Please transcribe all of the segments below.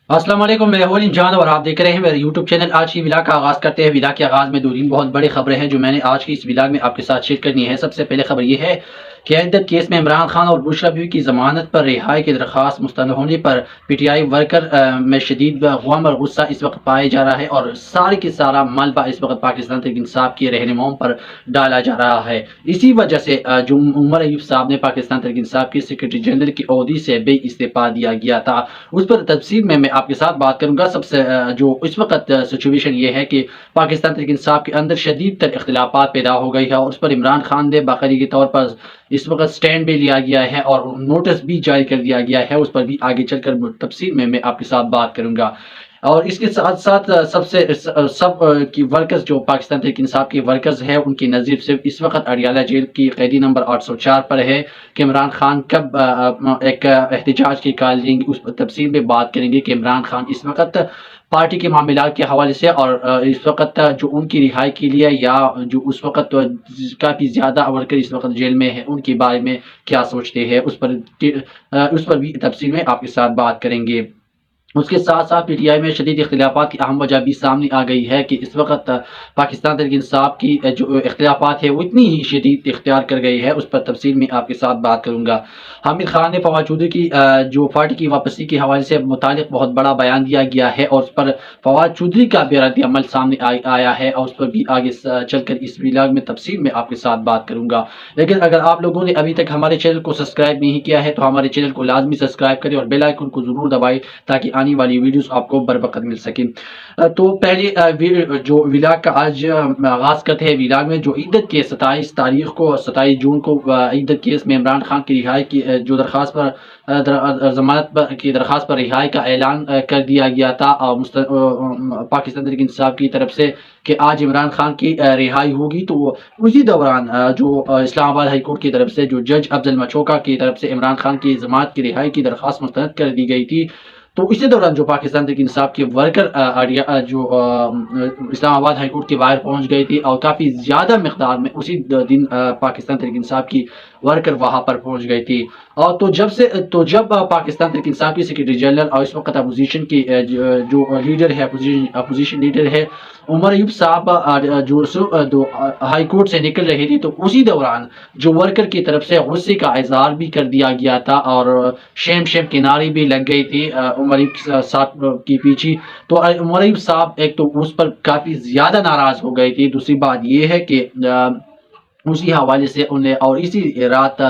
السلام علیکم، میں ہولیم جان اور آپ دیکھ رہے ہیں میرے یوٹیوب چینل۔ آج کی ولاگ کا آغاز کرتے ہیں۔ ولاگ کے آغاز میں دو تین بہت بڑی خبریں ہیں جو میں نے آج کی اس ولاگ میں آپ کے ساتھ شیئر کرنی ہے۔ سب سے پہلے خبر یہ ہے کہ عدت کیس میں عمران خان اور بشریٰ بیوی کی ضمانت پر رہائی کی درخواست مسترد ہونے پر پی ٹی آئی ورکر میں شدید غم اور غصہ اس وقت پایا جا رہا ہے، اور سارے کی سارا ملبہ اس وقت پاکستان تحریک انصاف کے رہنماؤں پر ڈالا جا رہا ہے۔ اسی وجہ سے جو عمر ایوب صاحب نے پاکستان تحریک انصاف کے سیکرٹری جنرل کی عہدے سے بے استعفیٰ دیا گیا تھا، اس پر تفصیل میں آپ کے ساتھ بات کروں گا۔ سب سے جو اس وقت سچویشن یہ ہے کہ پاکستان تحریک انصاف کے اندر شدید تر اختلافات پیدا ہو گئی ہے، اور اس پر عمران خان نے باقاعدگی طور پر اس وقت سٹینڈ بھی لیا گیا ہے اور نوٹس بھی جاری کر دیا گیا ہے۔ اس پر بھی آگے چل کر تفصیل میں آپ کے ساتھ بات کروں گا۔ اور اس کے ساتھ ساتھ سب کی ورکرز جو پاکستان تحریک انصاف کے ورکرز ہیں، ان کی نظر سے اس وقت اڈیالہ جیل کی قیدی نمبر 804 پر ہے کہ عمران خان کب ایک احتجاج کی کال دیں گے۔ اس پر تفصیل میں بات کریں گے کہ عمران خان اس وقت پارٹی کے معاملات کے حوالے سے اور اس وقت جو ان کی رہائی کے لیے یا جو اس وقت کافی زیادہ ورکر اس وقت جیل میں ہیں ان کے بارے میں کیا سوچتے ہیں، اس پر بھی تفصیل میں آپ کے ساتھ بات کریں گے۔ اس کے ساتھ ساتھ پی ٹی آئی میں شدید اختلافات کی اہم وجہ بھی سامنے آ گئی ہے کہ اس وقت پاکستان تحریک انصاف کی جو اختلافات ہے وہ اتنی ہی شدید اختیار کر گئی ہے۔ اس پر تفصیل میں آپ کے ساتھ بات کروں گا۔ حامد خان نے فواد چودھری کی جو پارٹی کی واپسی کے حوالے سے متعلق بہت بڑا بیان دیا گیا ہے، اور اس پر فواد چودھری کا بھی رد عمل سامنے آیا ہے، اور اس پر بھی آگے چل کر اس ولاگ میں تفصیل میں آپ کے ساتھ بات کروں گا۔ لیکن اگر آپ لوگوں نے ابھی تک ہمارے چینل کو سبسکرائب نہیں کیا ہے تو ہمارے چینل کو لازمی سبسکرائب کریں اور بیل آئیکن کو ضرور دبائیں تاکہ آنے والی ویڈیوز آپ کو بر وقت مل سکیں۔ تو پہلے جو ولاگ کا آج آغاز کرتے ہیں۔ ولاگ میں جو عدت کے 27 جون کو عدت کیس میں عمران خان کی رہائی کی جو درخواست پر ضمانت کی درخواست پر رہائی کا اعلان کر دیا گیا تھا پاکستان تحریک انصاف کی طرف سے کہ آج عمران خان کی رہائی ہوگی، تو اسی دوران جو اسلام آباد ہائی کورٹ کی طرف سے جو جج افضل مچوکا کی طرف سے عمران خان کی ضمانت کی رہائی کی درخواست مسترد کر دی گئی تھی۔ تو اسی دوران جو پاکستان تحریک انصاف کے ورکر جو اسلام آباد ہائی کورٹ کے باہر پہنچ گئی تھی، اور کافی زیادہ مقدار میں اسی دن پاکستان تحریک انصاف کی ورکر وہاں پر پہنچ گئی تھی۔ اور جب پاکستان تحریک انصاف کی سیکرٹری جنرل اور اس وقت اپوزیشن کی جو لیڈر ہے اپوزیشن لیڈر ہے عمر ایوب صاحب جو ہائی کورٹ سے نکل رہے تھے، تو اسی دوران جو ورکر کی طرف سے غصے کا اظہار بھی کر دیا گیا تھا اور شیم کے نعرے بھی لگ گئی تھی عمر ایوب صاحب کی پیچھے۔ تو عمر ایوب صاحب ایک تو اس پر کافی زیادہ ناراض ہو گئی تھی، دوسری بات یہ ہے کہ اسی حوالے سے انہیں اور اسی رات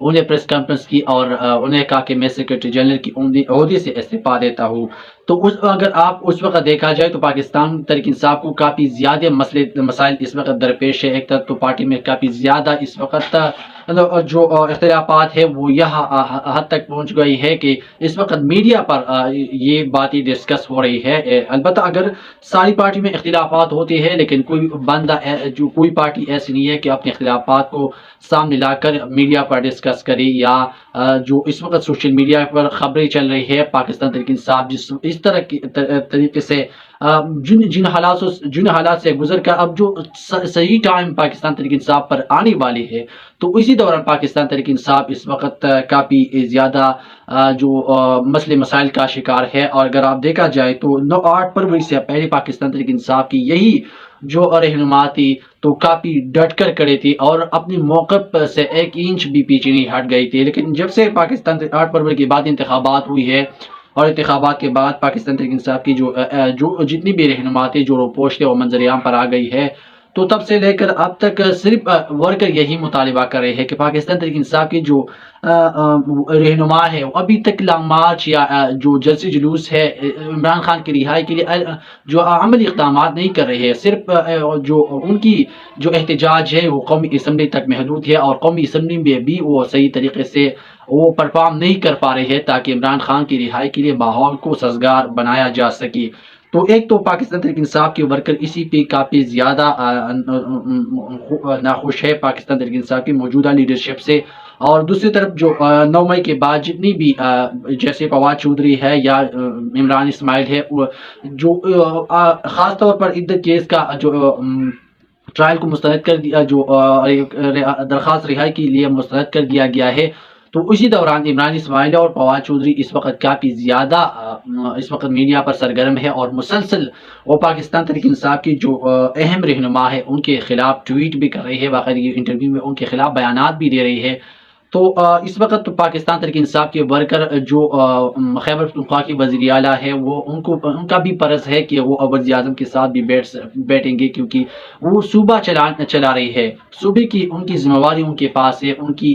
انہیں پریس کانفرنس کی اور انہیں کہا کہ میں سیکرٹری جنرل کی عہدے سے استعفیٰ دیتا ہوں۔ تو اگر آپ اس وقت دیکھا جائے تو پاکستان تحریک انصاف کو کافی زیادہ مسائل اس وقت درپیش ہے۔ ایک طرف تو پارٹی میں کافی زیادہ اس وقت جو اختلافات ہے وہ یہاں حد تک پہنچ گئی ہے کہ اس وقت میڈیا پر یہ باتیں ڈسکس ہو رہی ہے۔ البتہ اگر ساری پارٹی میں اختلافات ہوتے ہیں، لیکن کوئی پارٹی ایسی نہیں ہے کہ اپنے اختلافات کو سامنے لا کر میڈیا پر ڈسکس کرے، یا جو اس وقت سوشل میڈیا پر خبریں چل رہی ہے پاکستان تحریک انصاف اس طرح کی طریقے سے جن حالات سے گزر کر اب جو صحیح ٹائم پاکستان تحریک انصاف پر آنے والی ہے، تو اسی دوران پاکستان تحریک انصاف اس وقت کافی زیادہ جو مسئلے مسائل کا شکار ہے۔ اور اگر آپ دیکھا جائے تو 8 فروری سے پہلے پاکستان تحریک انصاف کی یہی جو رہنما تھی تو کافی ڈٹ کر کھڑے تھی اور اپنی موقف سے 1 انچ بھی پیچھے نہیں ہٹ گئی تھی۔ لیکن جب سے پاکستان 8 فروری کے بعد انتخابات ہوئی ہے، اور انتخابات کے بعد پاکستان تحریک انصاف کی جو جتنی بھی رہنما تھی جو روپوش تھے وہ منظر عام پر آ گئی ہے، تو تب سے لے کر اب تک صرف ورکر یہی مطالبہ کر رہے ہیں کہ پاکستان تحریک انصاف کی جو رہنما ہے وہ ابھی تک لانگ مارچ یا جو جلسے جلوس ہے عمران خان کی رہائی کے لیے جو عملی اقدامات نہیں کر رہے ہیں، صرف جو ان کی جو احتجاج ہے وہ قومی اسمبلی تک محدود ہے، اور قومی اسمبلی میں بھی وہ صحیح طریقے سے وہ پرفارم نہیں کر پا رہے ہیں تاکہ عمران خان کی رہائی کے لیے ماحول کو سازگار بنایا جا سکے۔ تو ایک تو پاکستان تحریک انصاف کے ورکر اسی پہ کافی زیادہ ناخوش ہے پاکستان تحریک انصاف کی موجودہ لیڈرشپ سے، اور دوسری طرف جو 9 مئی کے بعد جتنی بھی جیسے فواد چودھری ہے یا عمران اسماعیل ہے، جو خاص طور پر عدت کیس کا جو ٹرائل کو مسترد کر دیا، جو درخواست رہائی کے لیے مسترد کر دیا گیا ہے، تو اسی دوران عمران اسماعیل اور فواد چودھری اس وقت کافی زیادہ اس وقت میڈیا پر سرگرم ہے اور مسلسل وہ پاکستان تحریک انصاف کی جو اہم رہنما ہے ان کے خلاف ٹویٹ بھی کر رہی ہے، باقاعدگی انٹرویو میں ان کے خلاف بیانات بھی دے رہی ہے۔ تو اس وقت پاکستان تحریک انصاف کے ورکر جو خیبر پختونخوا کی وزیر اعلیٰ ہے، وہ ان کا بھی فرض ہے کہ وہ وزیر اعظم کے ساتھ بھی بیٹھیں گے، کیونکہ وہ صوبہ چلا رہی ہے۔ صوبے کی ان کی ذمہ داری ان کے پاس ہے، ان کی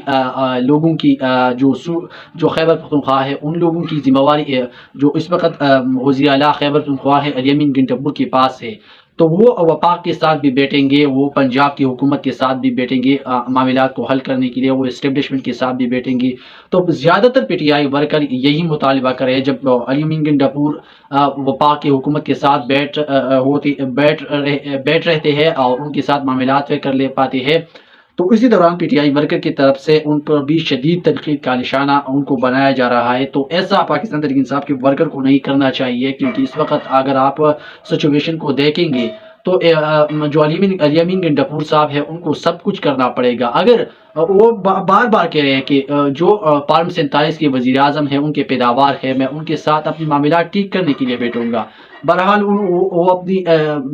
لوگوں کی جو خیبر پختونخوا ہے ان لوگوں کی ذمہ داری جو اس وقت وزیر اعلیٰ خیبر پختونخوا ہے الیمین گنٹپور کے پاس ہے۔ تو وہ وفاق کے ساتھ بھی بیٹھیں گے، وہ پنجاب کی حکومت کے ساتھ بھی بیٹھیں گے، معاملات کو حل کرنے کے لیے وہ اسٹیبلشمنٹ کے ساتھ بھی بیٹھیں گے۔ تو زیادہ تر پی ٹی آئی ورکر یہی مطالبہ کرے، جب الیمین گنٹپور وفاق کی حکومت کے ساتھ بیٹھ رہتے ہیں اور ان کے ساتھ معاملات کر لے پاتے ہیں، تو اسی دوران پی ٹی آئی ورکر کی طرف سے ان پر بھی شدید تنقید کا نشانہ ان کو بنایا جا رہا ہے۔ تو ایسا پاکستان تحریک انصاف کے ورکر کو نہیں کرنا چاہیے، کیونکہ اس وقت اگر آپ سچویشن کو دیکھیں گے تو جو الیمین گنٹپور صاحب ہے ان کو سب کچھ کرنا پڑے گا۔ اگر وہ بار بار کہہ رہے ہیں کہ جو فارم 47 کے وزیر اعظم ہیں ان کے پیداوار ہے، میں ان کے ساتھ اپنی معاملات ٹھیک کرنے کے لیے بیٹھوں گا۔ بہرحال وہ اپنی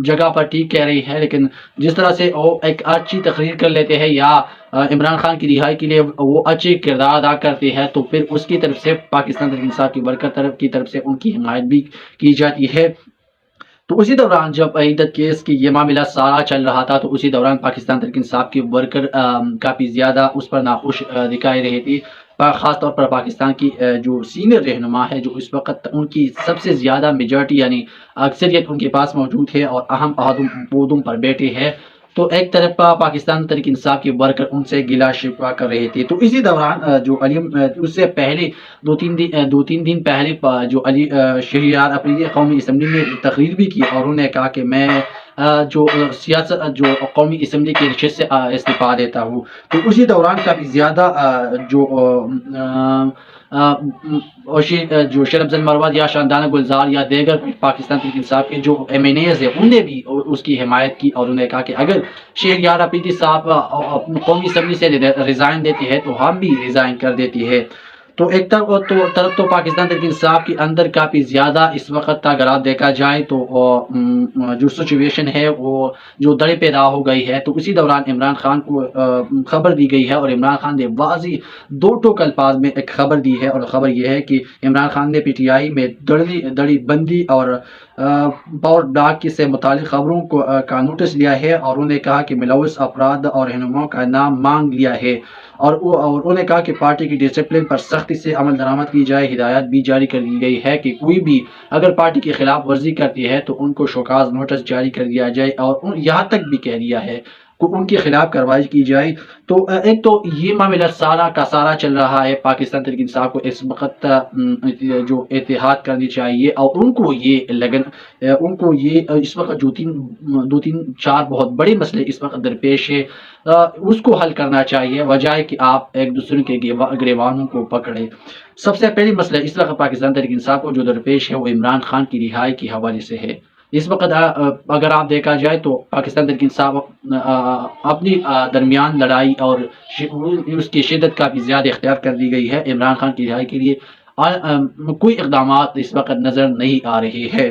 جگہ پر ٹھیک کہہ رہی ہے، لیکن جس طرح سے وہ ایک اچھی تقریر کر لیتے ہیں یا عمران خان کی رہائی کے لیے وہ اچھے کردار ادا کرتے ہیں، تو پھر اس کی طرف سے پاکستان تحریک انصاف کی ورکر کی طرف سے ان کی حمایت بھی کی جاتی ہے۔ تو اسی دوران جب عیدت کیس کی یہ معاملہ سارا چل رہا تھا، تو اسی دوران پاکستان تحریک انصاف کے ورکر کافی زیادہ اس پر ناخوش دکھائی رہی تھی، خاص طور پر پاکستان کی جو سینئر رہنما ہے، جو اس وقت ان کی سب سے زیادہ میجورٹی یعنی اکثریت ان کے پاس موجود ہے اور اہم عہدوں پر بیٹھے ہیں، تو ایک طرف پاکستان تحریک انصاف کے ورکر ان سے گلا شکوہ کر رہے تھے۔ تو اسی دوران جو اس سے پہلے دو تین دن پہلے جو شہریار اپنی قومی اسمبلی میں تقریر بھی کی اور انہوں نے کہا کہ میں جو قومی اسمبلی کی نشست سے استعفیٰ دیتا ہوں۔ تو اسی دوران کافی زیادہ جو شیر افضل مروت یا شاندانہ گلزار یا دیگر پاکستان تحریک انصاف کے جو ایم این ایز ہیں، انہوں نے بھی اس کی حمایت کی اور انہوں نے کہا کہ اگر شہریار اپریدی صاحب قومی اسمبلی سے ریزائن دیتے ہیں تو ہم بھی ریزائن کر دیتی ہے۔ تو ایک طرف تو پاکستان تحریک انصاف کے اندر کافی زیادہ اس وقت اگر آپ دیکھا جائے تو جو سچویشن ہے وہ جو دڑے پیدا ہو گئی ہے، تو اسی دوران عمران خان کو خبر دی گئی ہے اور عمران خان نے واضح دو ٹوک الفاظ میں ایک خبر دی ہے، اور خبر یہ ہے کہ عمران خان نے پی ٹی آئی میں دڑی بندی اور پاور بلاک سے متعلق خبروں کا نوٹس لیا ہے اور انہوں نے کہا کہ ملوث افراد اور رہنماؤں کا نام مانگ لیا ہے، اور انہوں نے کہا کہ پارٹی کی ڈسپلن پر سختی سے عمل درآمد کی جائے۔ ہدایت بھی جاری کر دی گئی ہے کہ کوئی بھی اگر پارٹی کی خلاف ورزی کرتی ہے تو ان کو شوکاز نوٹس جاری کر دیا جائے، اور یہاں تک بھی کہہ دیا ہے کہ ان کے خلاف کارروائی کی جائے۔ تو ایک تو یہ معاملہ سارا کا سارا چل رہا ہے، پاکستان تحریک انصاف کو اس وقت جو اتحاد کرنی چاہیے اور ان کو یہ اس وقت دو تین چار بہت بڑے مسئلے اس وقت درپیش ہے، اس کو حل کرنا چاہیے، بجائے کہ آپ ایک دوسرے کے گریبانوں کو پکڑیں۔ سب سے پہلی مسئلہ اس وقت پاکستان تحریک انصاف کو جو درپیش ہے وہ عمران خان کی رہائی کے حوالے سے ہے۔ اس وقت اگر آپ دیکھا جائے تو پاکستان تحریک انصاف اپنی درمیان لڑائی اور اس کی شدت کافی زیادہ اختیار کر دی گئی ہے۔ عمران خان کی رہائی کے لیے کوئی اقدامات اس وقت نظر نہیں آ رہے ہیں۔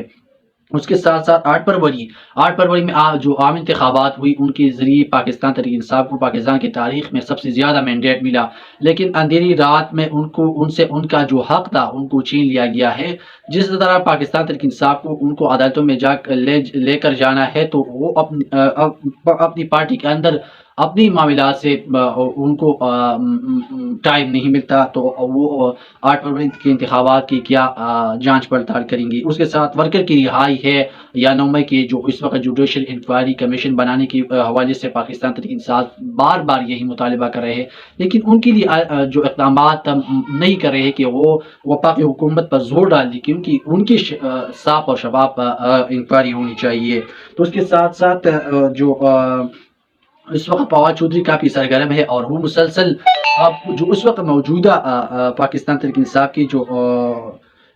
اس کے ساتھ ساتھ 8 فروری میں جو عام انتخابات ہوئی، ان کے ذریعے پاکستان تحریک انصاف کو پاکستان کی تاریخ میں سب سے زیادہ مینڈیٹ ملا، لیکن اندھیری رات میں ان کا جو حق تھا ان کو چھین لیا گیا ہے۔ جس طرح پاکستان تحریک انصاف کو ان کو عدالتوں میں لے کر جانا ہے، تو وہ اپنی پارٹی کے اندر اپنی معاملات سے ان کو ٹائم نہیں ملتا، تو وہ 8 فروری کے انتخابات کی کیا جانچ پڑتال کریں گی۔ اس کے ساتھ ورکر کی رہائی ہے یا 9 مئی کی جو اس وقت جوڈیشل انکوائری کمیشن بنانے کے حوالے سے پاکستان تحریک انصاف بار بار یہی مطالبہ کر رہے ہیں، لیکن ان کے لیے جو اقدامات نہیں کر رہے کہ وہ وفاقی حکومت پر زور ڈال دی، کیونکہ ان کی صاف اور شفاف انکوائری ہونی چاہیے۔ تو اس کے ساتھ ساتھ جو اس وقت فواد چودھری کافی سرگرم ہے اور وہ مسلسل جو اس وقت موجودہ پاکستان تحریک انصاف کی جو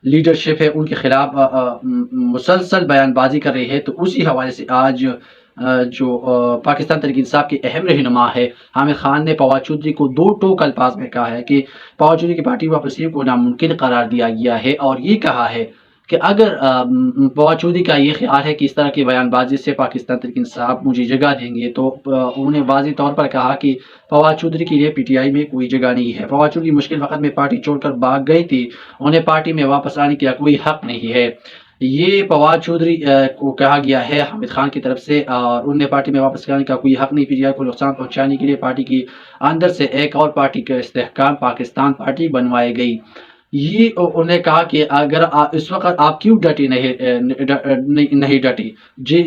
لیڈرشپ ہے ان کے خلاف مسلسل بیان بازی کر رہی ہے۔ تو اسی حوالے سے آج جو پاکستان تحریک انصاف کے اہم رہنما ہے حامد خان نے فواد چودھری کو دو ٹوک الفاظ میں کہا ہے کہ فواد چودھری کی پارٹی واپسی کو ناممکن قرار دیا گیا ہے، اور یہ کہا ہے کہ اگر فواد چودھری کا یہ خیال ہے کہ اس طرح کی بیان بازی سے پاکستان تحریک انصاف مجھے جگہ دیں گے، تو انہوں نے واضح طور پر کہا کہ فواد چودھری کے لیے پی ٹی آئی میں کوئی جگہ نہیں ہے۔ فواد چودھری مشکل وقت میں پارٹی چھوڑ کر بھاگ گئی تھی، انہیں پارٹی میں واپس آنے کا کوئی حق نہیں ہے۔ یہ فواد چودھری کو کہا گیا ہے حامد خان کی طرف سے، اور انہیں پارٹی میں واپس آنے کا کوئی حق نہیں۔ پی ٹی آئی کو نقصان پہنچانے کے لیے پارٹی کی اندر سے ایک اور پارٹی کا استحکام پاکستان پارٹی بنوائی گئی۔ یہ انہوں نے کہا کہ اگر اس وقت آپ کیوں ڈٹے نہیں ڈٹے،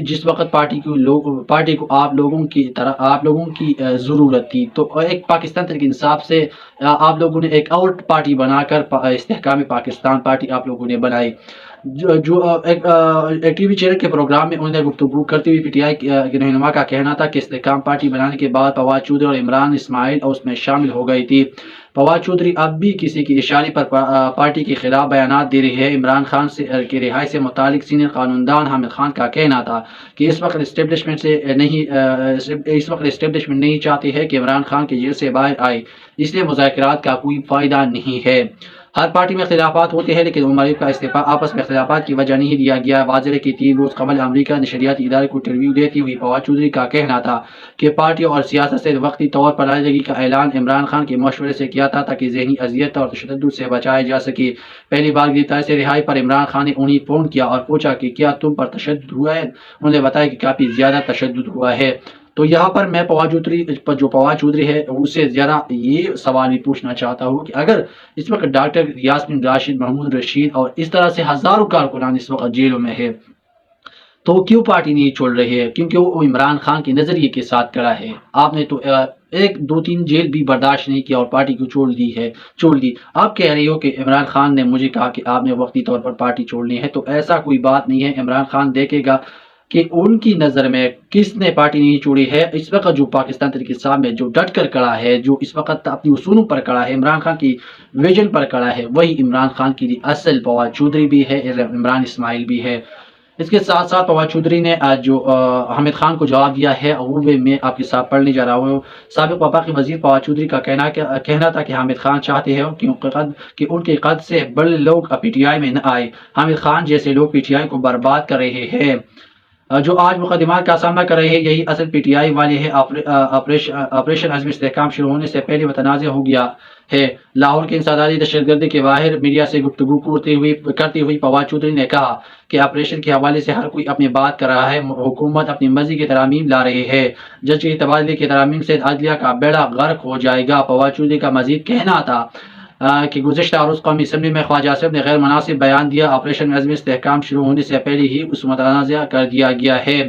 جس وقت پارٹی کو آپ لوگوں کی ضرورت تھی، تو ایک پاکستان تحریک انصاف سے آپ لوگوں نے ایک اور پارٹی بنا کر استحکام پاکستان پارٹی آپ لوگوں نے بنائی۔ جو ایک ٹی وی چینل کے پروگرام میں انہوں نے گفتگو کرتے ہوئے پی ٹی آئی کے رہنما کا کہنا تھا کہ استحکام پارٹی بنانے کے بعد فواد چودھری اور عمران اسماعیل اس میں شامل ہو گئی تھی۔ فواد چودھری اب بھی کسی کی اشارے پر پارٹی کے خلاف بیانات دے رہی ہے۔ عمران خان کی رہائی سے متعلق سینئر قانوندان حامد خان کا کہنا تھا کہ اس وقت اسٹیبلشمنٹ نہیں چاہتی ہے کہ عمران خان کی جیل سے باہر آئے، اس لیے مذاکرات کا کوئی فائدہ نہیں ہے۔ ہر پارٹی میں اختلافات ہوتے ہیں، لیکن عمر کا استعفیٰ آپس میں اختلافات کی وجہ نہیں دیا گیا۔ واضح ہے کہ 3 روز قبل امریکہ نشریاتی ادارے کو انٹرویو دیتی ہوئی فواد چودھری کا کہنا تھا کہ پارٹی اور سیاست سے وقتی طور پر علیحدگی کا اعلان عمران خان کے مشورے سے کیا تھا تاکہ ذہنی اذیت اور تشدد سے بچایا جا سکے۔ پہلی بار گرفتاری سے رہائی پر عمران خان نے انہیں فون کیا اور پوچھا کہ کیا تم پر تشدد ہوا ہے؟ انہوں نے بتایا کہ کافی زیادہ تشدد ہوا ہے۔ تو یہاں پر میں فواد چودھری ہے اس سے ذرا یہ سوال بھی پوچھنا چاہتا ہوں کہ اگر اس وقت ڈاکٹر یاسمین راشد، محمود رشید اور اس طرح سے ہزاروں کارکنان اس وقت جیلوں میں ہے، تو کیوں پارٹی نہیں چھوڑ رہے ہے؟ کیونکہ وہ عمران خان کے نظریے کے ساتھ کھڑا ہے۔ آپ نے تو 1 2 3 جیل بھی برداشت نہیں کیا اور پارٹی کو چھوڑ دی۔ آپ کہہ رہے ہو کہ عمران خان نے مجھے کہا کہ آپ نے وقتی طور پر پارٹی چھوڑنی ہے، تو ایسا کوئی بات نہیں ہے۔ عمران خان دیکھے گا کہ ان کی نظر میں کس نے پارٹی نہیں چھوڑی ہے۔ اس وقت جو پاکستان تحریک انصاف میں جو ڈٹ کر کھڑا ہے، جو اس وقت اپنی اصولوں پر کھڑا ہے، عمران خان کی ویژن پر کھڑا ہے، وہی عمران خان کی اصل فواد چودھری بھی ہے، عمران اسماعیل بھی ہے۔ اس کے ساتھ ساتھ فواد چودھری نے جو حامد خان کو جواب دیا ہے، وہ میں آپ کے ساتھ پڑھنے جا رہا ہوں۔ سابق وفاقی وزیر فواد چودھری کا کہنا تھا کہ حامد خان چاہتے ہیں کہ ان کے قد سے بڑے لوگ پی ٹی آئی میں نہ آئے۔ حامد خان جیسے لوگ پی ٹی آئی کو برباد کر رہے ہیں، جو آج مقدمات کا سامنا کر رہے ہیں، یہی اصل پی ٹی آئی والے ہیں۔ آپریشن عزم استحکام شروع ہونے سے پہلے متنازع ہو گیا ہے۔ لاہور کے انسدادی دہشت گردی کے باہر میڈیا سے گفتگو کرتے ہوئے فواد چودھری نے کہا کہ آپریشن کے حوالے سے ہر کوئی اپنی بات کر رہا ہے، حکومت اپنی مرضی کی ترامیم لا رہی ہے، جج کے تبادلے کی ترامیم سے عدلیہ کا بیڑا غرق ہو جائے گا۔ فواد چودھری کا مزید کہنا تھا کہ گزشتہ روز قومی اسمبلی میں خواجہ آصف نے غیر مناسب بیان دیا، آپریشن عزم استحکام شروع ہونے سے پہلے ہی اس متنازع کر دیا گیا ہے۔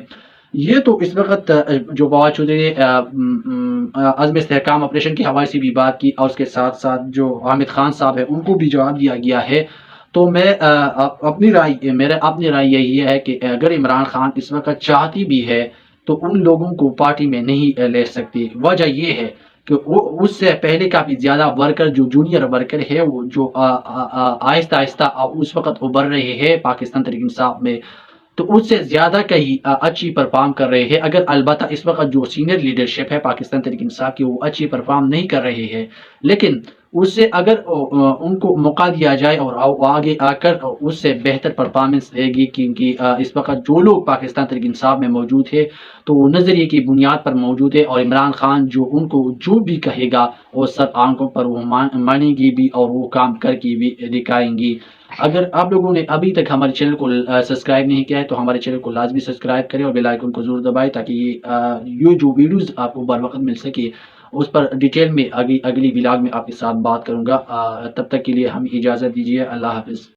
یہ تو اس وقت جو فواد چودھری نے عزم استحکام آپریشن کے حوالے سے بھی بات کی، اور اس کے ساتھ ساتھ جو حامد خان صاحب ہے ان کو بھی جواب دیا گیا ہے۔ تو میں اپنی رائے یہی ہے کہ اگر عمران خان اس وقت چاہتی بھی ہے تو ان لوگوں کو پارٹی میں نہیں لے سکتی۔ وجہ یہ ہے کہ اس سے پہلے کافی زیادہ ورکر، جو جونیئر ورکر ہے، وہ جو آہستہ آہستہ اس وقت ابھر رہے ہیں پاکستان تحریک انصاف میں، تو اس سے زیادہ کہیں اچھی پرفارم کر رہے ہیں۔ اگر البتہ اس وقت جو سینئر لیڈرشپ ہے پاکستان تحریک انصاف کی، وہ اچھی پرفارم نہیں کر رہے ہیں، لیکن اس سے اگر ان کو موقع دیا جائے اور آگے آ کر اس سے بہتر پرفارمنس دے گی، کیونکہ اس وقت جو لوگ پاکستان تحریک انصاف میں موجود ہے تو وہ نظریے کی بنیاد پر موجود ہے، اور عمران خان جو ان کو جو بھی کہے گا وہ سب آنکھوں پر وہ مانیں گی بھی اور وہ کام کر کے بھی دکھائیں گی۔ اگر آپ لوگوں نے ابھی تک ہمارے چینل کو سبسکرائب نہیں کیا ہے تو ہمارے چینل کو لازمی سبسکرائب کریں اور بیل آئیکن کو ضرور دبائیں تاکہ یہ جو ویڈیوز آپ کو بر وقت مل سکے۔ اس پر ڈیٹیل میں اگلی ولاگ میں آپ کے ساتھ بات کروں گا۔ تب تک کے لیے ہمیں اجازت دیجیے۔ اللہ حافظ۔